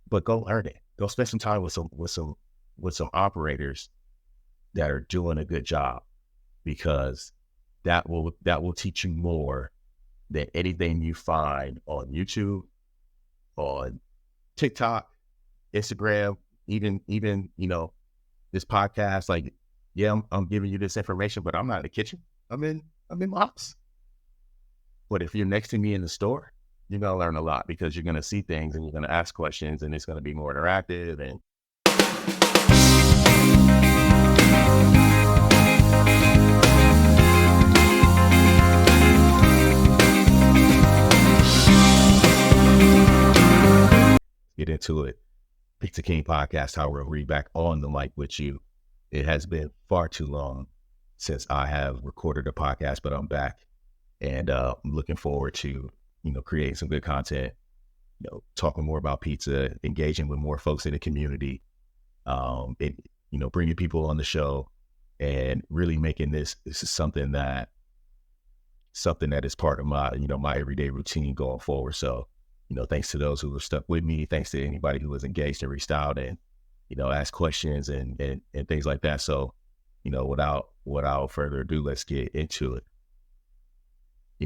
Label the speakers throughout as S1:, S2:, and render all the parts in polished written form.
S1: but go learn it. Go spend some time with some operators that are doing a good job, because that will teach you more than anything you find on YouTube, on TikTok, Instagram, even this podcast. Like, yeah, I'm giving you this information, but I'm not in the kitchen. I'm in my house. But if you're next to me in the store, you're gonna learn a lot, because you're gonna see things and you're gonna ask questions, and it's gonna be more interactive. And get into it. Pizza King Podcast, how we'll read back on the mic with you. It has been far too long since I have recorded a podcast, but I'm back, and I'm looking forward to, creating some good content, talking more about pizza, engaging with more folks in the community, and, bringing people on the show, and really making this is something that is part of my, my everyday routine going forward. So, thanks to those who have stuck with me. Thanks to anybody who was engaged and reached out and, asked questions and things like that. So, without further ado, let's get into it.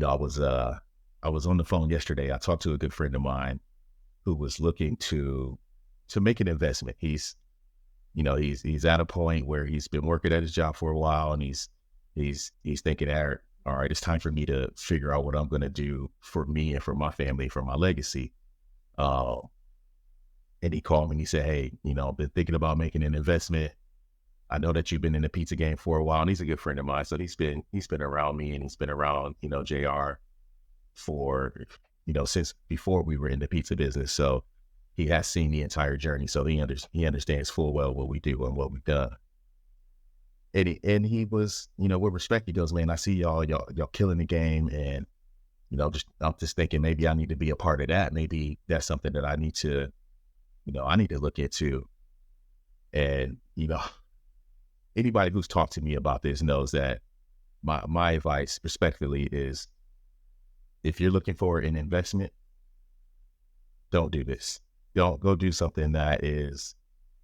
S1: I was on the phone yesterday. I talked to a good friend of mine who was looking to make an investment. He's at a point where he's been working at his job for a while, and he's thinking, all right, it's time for me to figure out what I'm going to do for me and for my family, for my legacy. And he called me and he said, hey, I've been thinking about making an investment. I know that you've been in the pizza game for a while, and he's a good friend of mine. So he's been around me, and he's been around, JR for, since before we were in the pizza business. So he has seen the entire journey. So he understands full well what we do and what we've done. And he was, with respect, he goes, man, I see y'all killing the game. And, I'm just thinking maybe I need to be a part of that. Maybe that's something that I need to look into. And, anybody who's talked to me about this knows that my advice, respectfully, is if you're looking for an investment, don't do this. Don't go do something that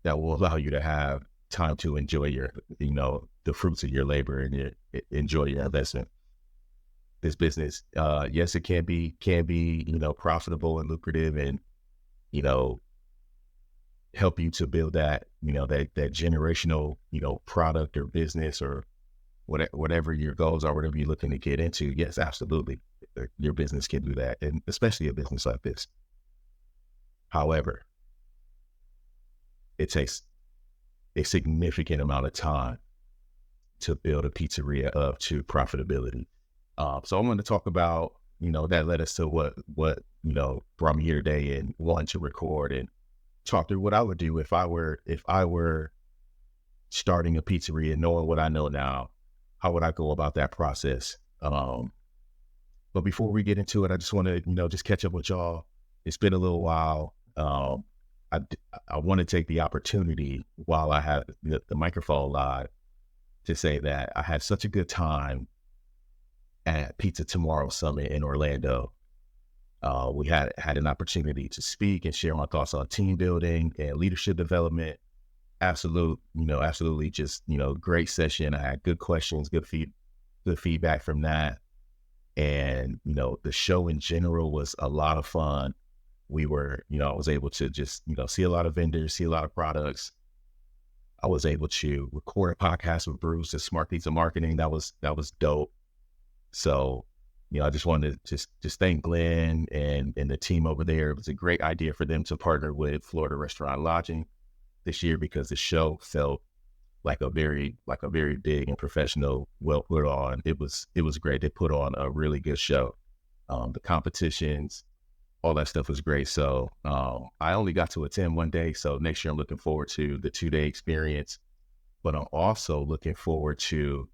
S1: will allow you to have time to enjoy the fruits of your labor and enjoy your investment. This business, yes, it can be, profitable and lucrative, and, help you to build that, that generational, product or business or whatever your goals are, whatever you're looking to get into. Yes, absolutely. Your business can do that. And especially a business like this. However, it takes a significant amount of time to build a pizzeria up to profitability. So I'm going to talk about, that led us to what brought me here today, and wanting to record and talk through what I would do if I were starting a pizzeria, knowing what I know now. How would I go about that process? But before we get into it, I just want to, just catch up with y'all. It's been a little while. I want to take the opportunity while I have the microphone live to say that I had such a good time at Pizza Tomorrow Summit in Orlando. We had an opportunity to speak and share my thoughts on team building and leadership development. Absolutely just, great session. I had good questions, good feedback from that. And, the show in general was a lot of fun. We were, I was able to just, see a lot of vendors, see a lot of products. I was able to record a podcast with Bruce at Smart Pizza Marketing. That was dope. So, I just wanted to just thank Glenn and the team over there. It was a great idea for them to partner with Florida Restaurant Lodging this year, because the show felt like a very big and professional, well put on. It was great. They put on a really good show. The competitions, all that stuff was great. So I only got to attend one day. So next year I'm looking forward to the 2-day experience, but I'm also looking forward to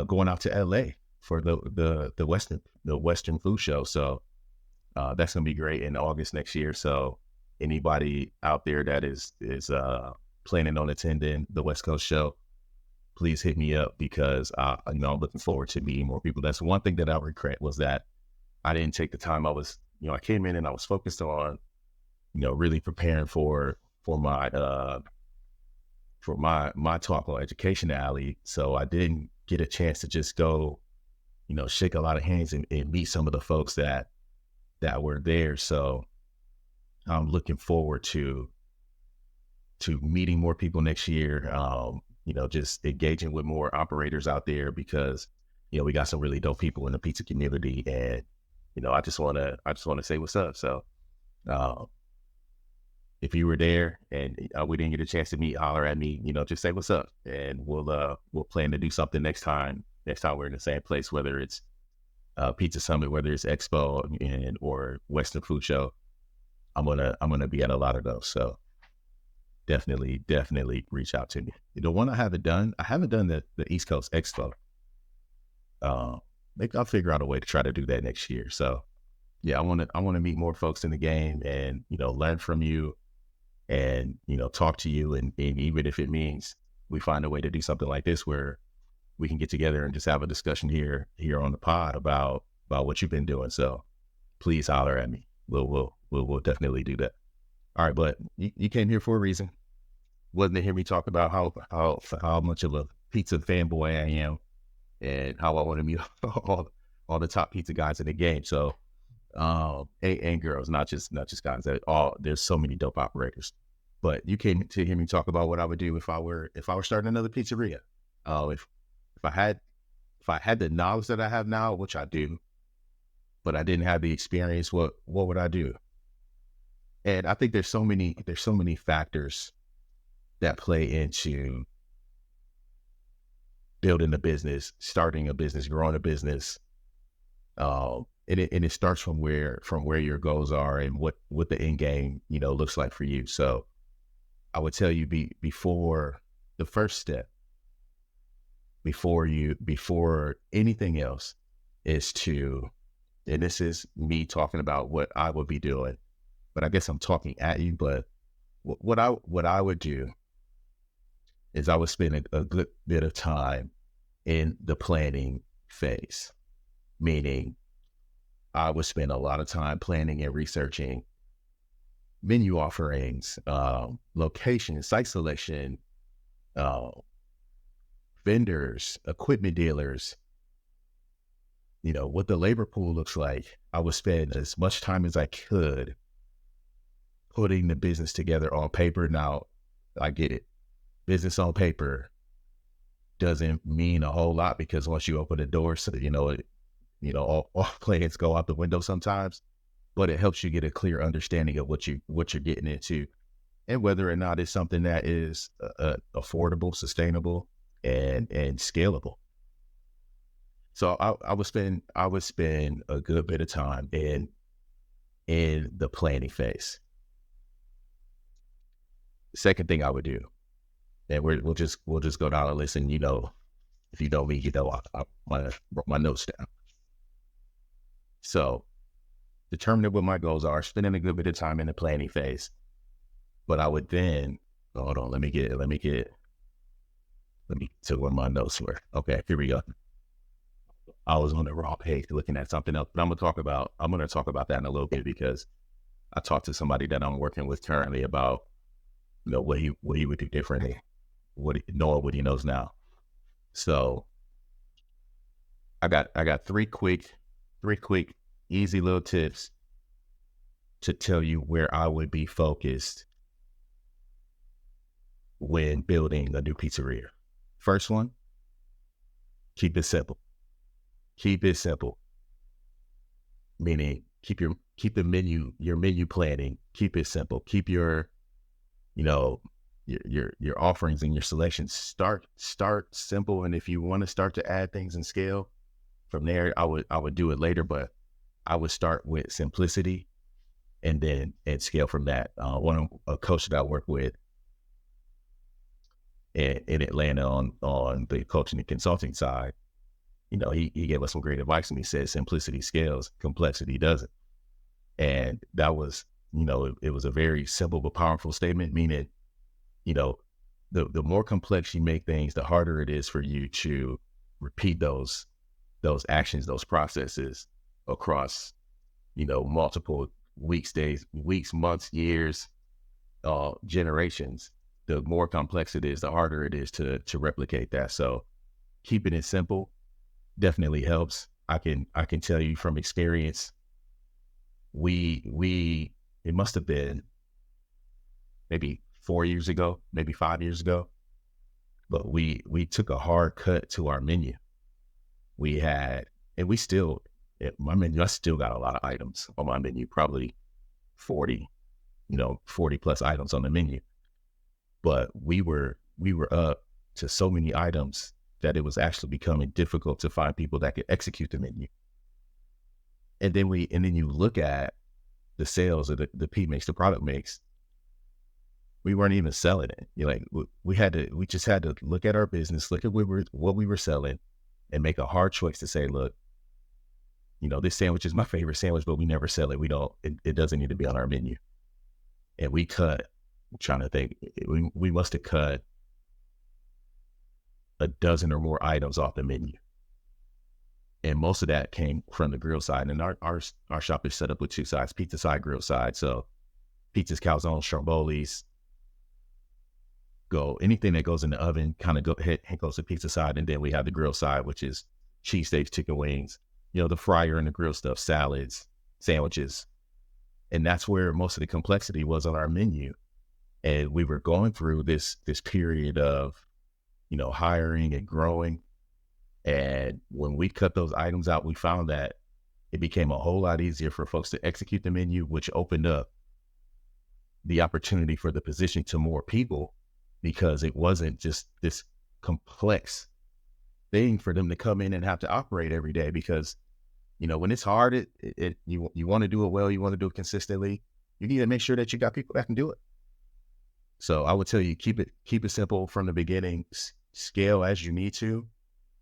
S1: going out to LA for the Western food show. So that's going to be great in August next year. So anybody out there that is planning on attending the West Coast show, please hit me up, because I'm looking forward to meeting more people. That's one thing that I regret, was that I didn't take the time. I came in and I was focused on really preparing for my my talk on Education Alley. So I didn't get a chance to just go, shake a lot of hands and meet some of the folks that were there. So I'm looking forward to meeting more people next year. Just engaging with more operators out there because, we got some really dope people in the pizza community, and, I just want to say what's up. So, if you were there and we didn't get a chance to meet, holler at me, just say what's up, and we'll plan to do something next time we're in the same place, whether it's Pizza Summit, whether it's Expo or Western Food Show. I'm gonna be at a lot of those. So definitely reach out to me. The one I haven't done the East Coast Expo. Maybe I'll figure out a way to try to do that next year. So yeah, I want to meet more folks in the game and, learn from you and, talk to you. And even if it means we find a way to do something like this where we can get together and just have a discussion here on the pod about what you've been doing. So please holler at me. We'll definitely do that. All right. But you came here for a reason. Wasn't to hear me talk about how much of a pizza fanboy I am and how I want to meet all the top pizza guys in the game. So, and girls, not just guys. There's so many dope operators. But you came to hear me talk about what I would do if I were starting another pizzeria. If I had the knowledge that I have now, which I do, but I didn't have the experience, what would I do? And I think there's so many factors that play into building a business, starting a business, growing a business. And it starts from where your goals are and what the end game, looks like for you. So I would tell you before the first step, before anything else, is to, and this is me talking about what I would be doing, but I guess I'm talking at you. But what I would do is I would spend a good bit of time in the planning phase, meaning I would spend a lot of time planning and researching menu offerings, location, site selection, vendors, equipment dealers, what the labor pool looks like. I would spend as much time as I could putting the business together on paper. Now, I get it. Business on paper doesn't mean a whole lot because once you open the door, so all plans go out the window sometimes. But it helps you get a clear understanding of what you're getting into, and whether or not it's something that is affordable, sustainable, and scalable. So I would spend a good bit of time in the planning phase. The second thing I would do, and we'll just go down a list, and if you know me, I wrote my notes down. So determining what my goals are, spending a good bit of time in the planning phase. But I would then, hold on, let me to where my notes were. Okay, here we go. I was on the wrong page looking at something else, but I'm going to talk about that in a little bit, because I talked to somebody that I'm working with currently about, what he would do differently, knowing what he knows now. So I got three quick, easy little tips to tell you where I would be focused when building a new pizzeria. First one, keep it simple. Keep it simple. Meaning keep the menu planning, keep it simple. Keep your offerings and your selections. Start simple. And if you want to start to add things and scale from there, I would do it later, but I would start with simplicity and scale from that. A coach that I work with in Atlanta on the coaching and consulting side, he gave us some great advice, and he said, simplicity scales, complexity doesn't. And that was, it was a very simple but powerful statement, meaning, the more complex you make things, the harder it is for you to repeat those actions, those processes across, multiple weeks, months, years, generations, the more complex it is, the harder it is to replicate that. So keeping it simple definitely helps. I can tell you from experience, we it must have been maybe 4 years ago, maybe 5 years ago, but we took a hard cut to our menu. We had, and we still, my menu, I still got a lot of items on my menu, probably 40, 40 plus items on the menu. But we were up to so many items that it was actually becoming difficult to find people that could execute the menu. And then you look at the sales of the P mix, the product mix, we weren't even selling it. We just had to look at our business, look at what we were selling, and make a hard choice to say, look, this sandwich is my favorite sandwich, but we never sell it. It doesn't need to be on our menu. And we cut, I'm trying to think, we must have cut a dozen or more items off the menu. And most of that came from the grill side. And our shop is set up with two sides, pizza side, grill side. So pizzas, calzones, strombolis, anything that goes in the oven kind of goes to pizza side. And then we have the grill side, which is cheesesteaks, chicken wings, the fryer and the grill stuff, salads, sandwiches. And that's where most of the complexity was on our menu. And we were going through this period of, hiring and growing. And when we cut those items out, we found that it became a whole lot easier for folks to execute the menu, which opened up the opportunity for the position to more people, because it wasn't just this complex thing for them to come in and have to operate every day. Because, when it's hard, you want to do it well, you want to do it consistently, you need to make sure that you got people that can do it. So I would tell you, keep it simple from the beginning, scale as you need to,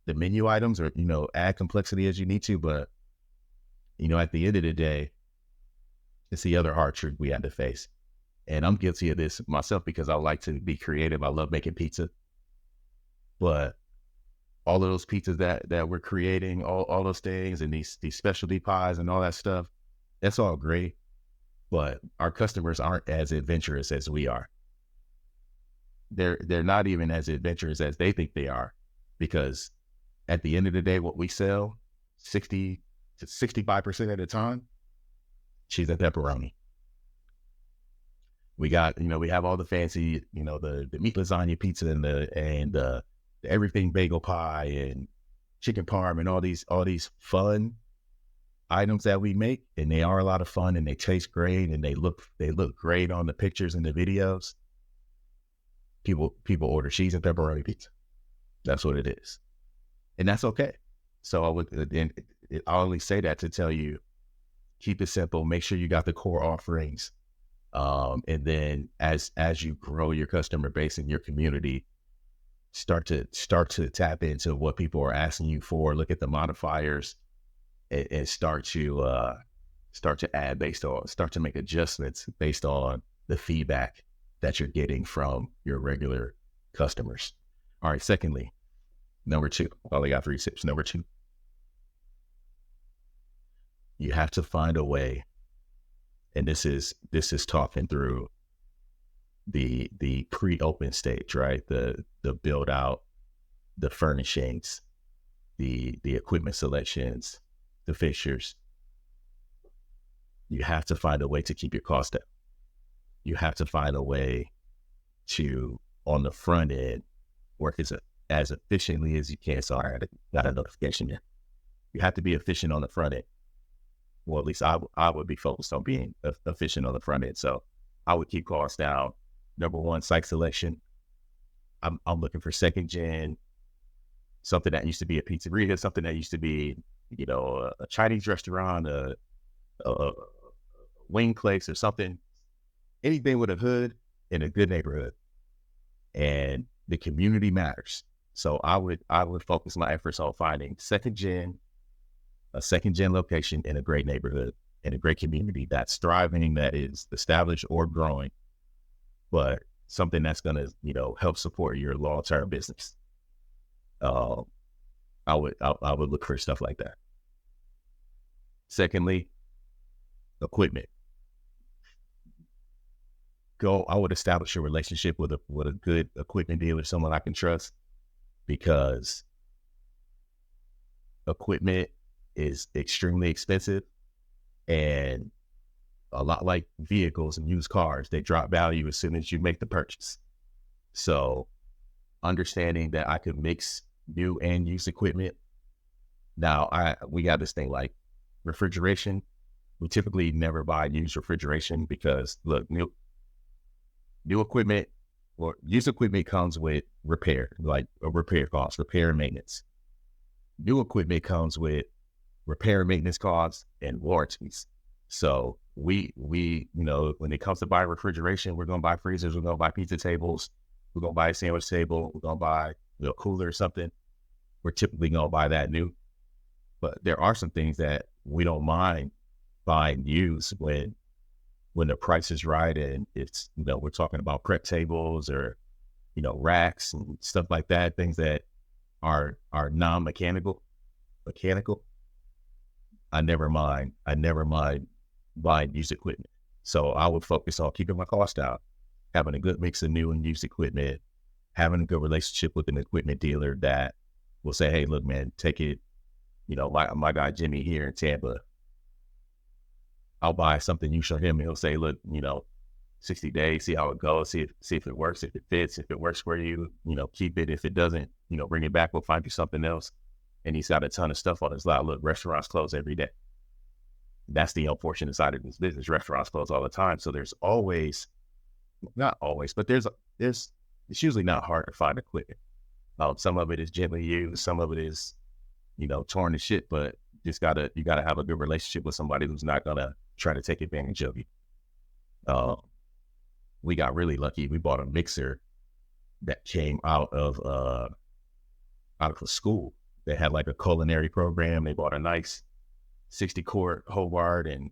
S1: the menu items, or, add complexity as you need to. But, at the end of the day, it's the other hard truth we had to face. And I'm guilty of this myself because I like to be creative. I love making pizza. But all of those pizzas that we're creating, all those things, and these specialty pies and all that stuff, that's all great. But our customers aren't as adventurous as we are. They're not even as adventurous as they think they are, because at the end of the day, what we sell, 60 to 65% of the time, cheese and pepperoni. We got, we have all the fancy, the meat lasagna pizza and the everything bagel pie and chicken parm and all these fun items that we make, and they are a lot of fun and they taste great and they look great on the pictures and the videos. People order cheese and pepperoni pizza. That's what it is, and that's okay. So I only say that to tell you, keep it simple. Make sure you got the core offerings. And then as you grow your customer base in your community, start to tap into what people are asking you for. Look at the modifiers and start to make adjustments based on the feedback that you're getting from your regular customers. All right. Secondly, number 2, I only got 3 tips. Number 2, you have to find a way. And this is talking through the pre-open stage, right? The build out, the furnishings, the equipment selections, the fixtures. You have to find a way to keep your costs down. You have to find a way to, on the front end, work as efficiently as you can. Sorry, I got a notification there. You have to be efficient on the front end. Well, at least I would be focused on being efficient on the front end. So I would keep costs down. Number 1, site selection. I'm looking for second gen, something that used to be a pizzeria, something that used to be, a Chinese restaurant, a wing place or something, anything with a hood in a good neighborhood. And the community matters. So I would focus my efforts on finding a second gen location in a great neighborhood, in a great community that's thriving, that is established or growing, but something that's going to, help support your long-term business. I would look for stuff like that. Secondly, equipment. I would establish a relationship with a good equipment dealer, someone I can trust, because equipment is extremely expensive, and a lot like vehicles and used cars, they drop value as soon as you make the purchase. So understanding that I could mix new and used equipment. Now we got this thing like refrigeration. We typically never buy used refrigeration because look, new equipment or used equipment comes with repair, like a repair cost, repair and maintenance. New equipment comes with repair and maintenance costs and warranties. So we, when it comes to buying refrigeration, we're going to buy freezers, we're going to buy pizza tables, we're going to buy a sandwich table, we're going to buy a cooler or something. We're typically going to buy that new. But there are some things that we don't mind buying used when the price is right, and it's, we're talking about prep tables or, racks and stuff like that, things that are non-mechanical, mechanical. I never mind buying used equipment. So I would focus on keeping my cost out, having a good mix of new and used equipment, having a good relationship with an equipment dealer that will say, hey, look, man, take it. My guy Jimmy here in Tampa, I'll buy something, you show him, and he'll say, look, 60 days, see how it goes, see if it works, if it fits, if it works for you, keep it. If it doesn't, bring it back, we'll find you something else. And he's got a ton of stuff on his lot. Look, restaurants close every day. That's the unfortunate side of this business. Restaurants close all the time. So there's always, not always, but it's usually not hard to find equipment. Some of it is gently used, some of it is, torn to shit, but you gotta have a good relationship with somebody who's not gonna try to take advantage of you. We got really lucky. We bought a mixer that came out of a school. They had like a culinary program. They bought a nice 60-quart Hobart and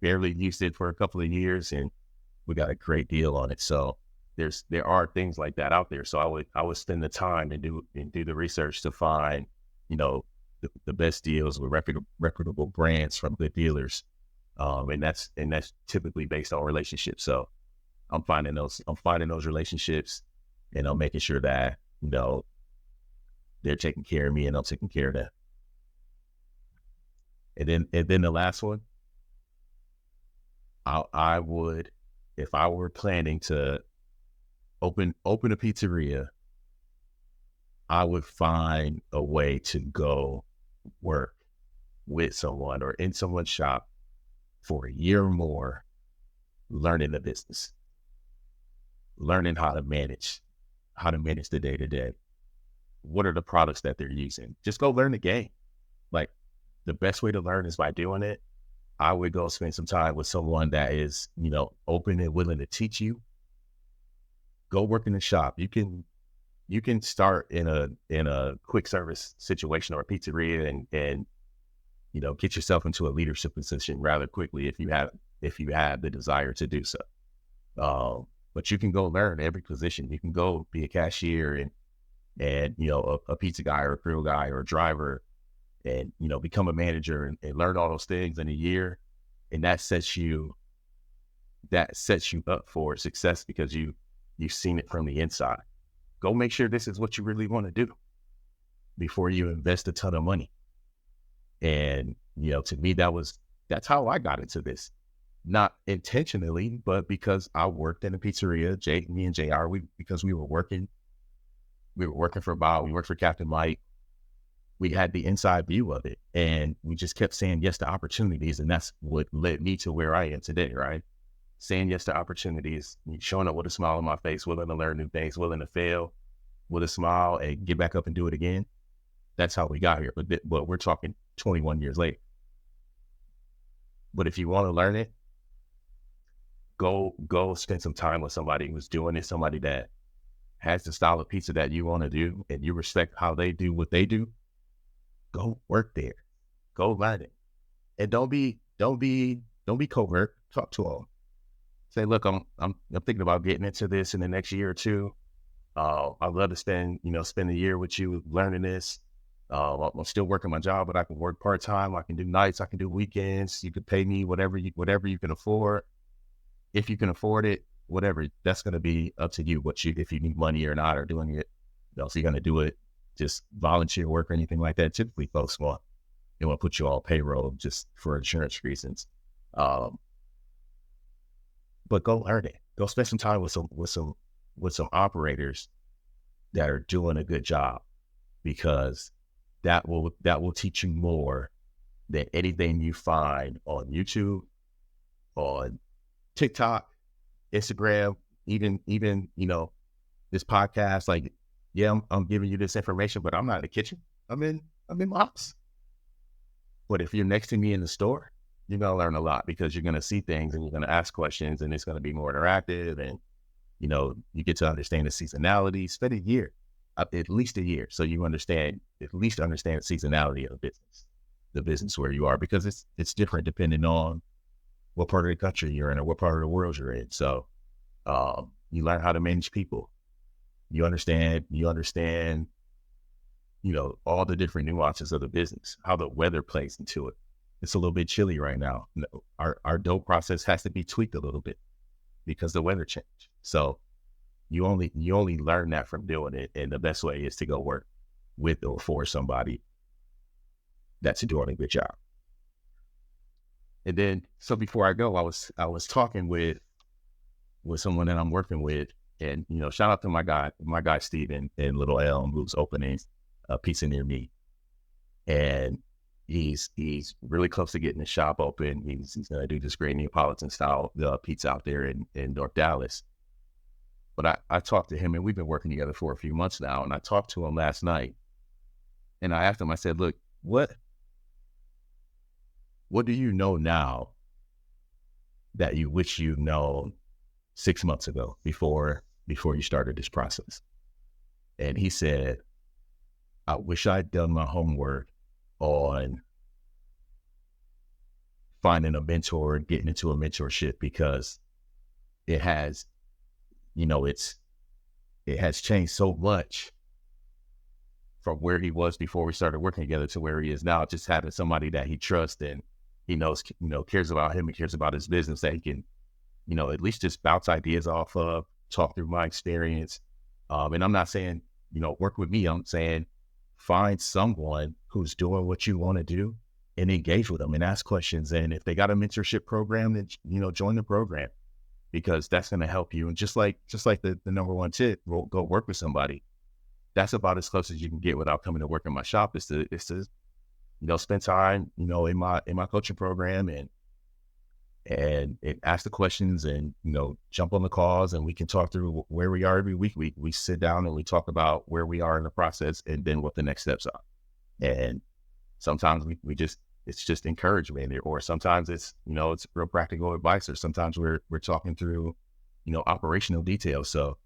S1: barely used it for a couple of years, and we got a great deal on it. So there are things like that out there. So I would spend the time and do the research to find, the best deals with reputable brands from good dealers. And that's typically based on relationships. So I'm finding those relationships, and I'm making sure that, they're taking care of me and I'm taking care of them. And then the last one, I would, if I were planning to open a pizzeria, I would find a way to go work with someone or in someone's shop for a year or more, learning the business, learning how to manage the day-to-day. What are the products that they're using? Just go learn the game. Like, the best way to learn is by doing it. I would go spend some time with someone that is, open and willing to teach you. Go work in the shop. You can start in a quick service situation or a pizzeria and get yourself into a leadership position rather quickly if you have the desire to do so. But you can go learn every position. You can go be a cashier and a pizza guy or a grill guy or a driver, and become a manager and learn all those things in a year, and that sets you up for success because you've seen it from the inside. Go make sure this is what you really want to do before you invest a ton of money. And to me, that's how I got into this, not intentionally, but because I worked in a pizzeria. Me and JR, because we were working for Bob, we worked for Captain Mike. We had the inside view of it, and we just kept saying yes to opportunities. And that's what led me to where I am today, right? Saying yes to opportunities, showing up with a smile on my face, willing to learn new things, willing to fail with a smile and get back up and do it again. That's how we got here. But we're talking 21 years later. But if you want to learn it, go spend some time with somebody who's doing it, somebody that has the style of pizza that you want to do, and you respect how they do what they do. Go work there. Go learn it. And don't be covert. Talk to them. Say, look, I'm thinking about getting into this in the next year or two. I'd love to spend a year with you learning this. I'm still working my job, but I can work part-time. I can do nights. I can do weekends. You can pay me whatever you can afford. If you can afford it, whatever, that's going to be up to you. If you need money or not, or doing it, so you're going to do it, just volunteer work or anything like that. Typically folks want to put you on payroll just for insurance reasons. But go learn it. Go spend some time with some operators that are doing a good job, because that will teach you more than anything you find on YouTube, on TikTok, Instagram, even this podcast. Like, yeah, I'm giving you this information, but I'm not in the kitchen. I'm in my house. But if you're next to me in the store, you're gonna learn a lot, because you're gonna see things and you're gonna ask questions, and it's gonna be more interactive, and you get to understand the seasonality. Spend a year, at least a year, so you understand the seasonality of the business where you are, because it's different depending on what part of the country you're in or what part of the world you're in. So you learn how to manage people. You understand, all the different nuances of the business, how the weather plays into it. It's a little bit chilly right now. Our dough process has to be tweaked a little bit because the weather changed. So you only learn that from doing it. And the best way is to go work with or for somebody that's doing a good job. And then, so before I go, I was talking with someone that I'm working with, and shout out to my guy Steven in Little Elm, who's opening a pizza near me, and he's really close to getting the shop open. He's gonna do this great Neapolitan style pizza out there in North Dallas. But I talked to him, and we've been working together for a few months now. And I talked to him last night, and I asked him, I said, look, what do you know now that you wish you'd known 6 months ago before you started this process? And he said, I wish I'd done my homework on finding a mentor and getting into a mentorship, because it has changed so much from where he was before we started working together to where he is now. Just having somebody that he trusts and he knows, cares about him and cares about his business, that he can, at least just bounce ideas off of, talk through my experience. And I'm not saying, work with me. I'm saying find someone who's doing what you want to do and engage with them and ask questions. And if they got a mentorship program, then, join the program, because that's going to help you. And just like the number one tip, go work with somebody. That's about as close as you can get without coming to work in my shop, is to spend time, in my coaching program, and ask the questions, and, jump on the calls, and we can talk through where we are every week. We sit down and we talk about where we are in the process, and then what the next steps are. And sometimes it's just encouragement, or sometimes it's real practical advice, or sometimes we're talking through, operational details. So,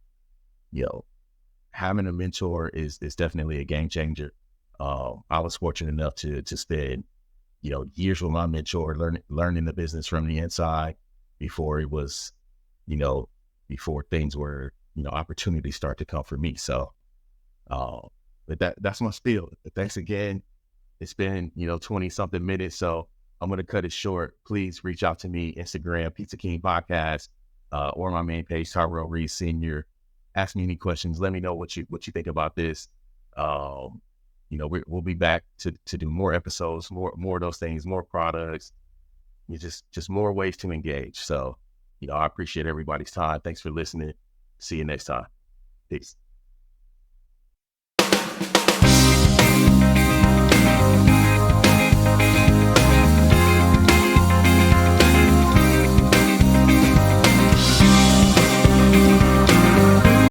S1: having a mentor is definitely a game changer. I was fortunate enough to spend, years with my mentor, learning the business from the inside before it was, before things were, opportunities start to come for me. So, but that's my spiel. Thanks again. It's been, 20 something minutes. So I'm going to cut it short. Please reach out to me, Instagram, Pizza King Podcast, or my main page, Tyrell Reed Sr. Ask me any questions. Let me know what you think about this. We'll be back to do more episodes, more of those things, more products, just more ways to engage. So, I appreciate everybody's time. Thanks for listening. See you next time. Peace.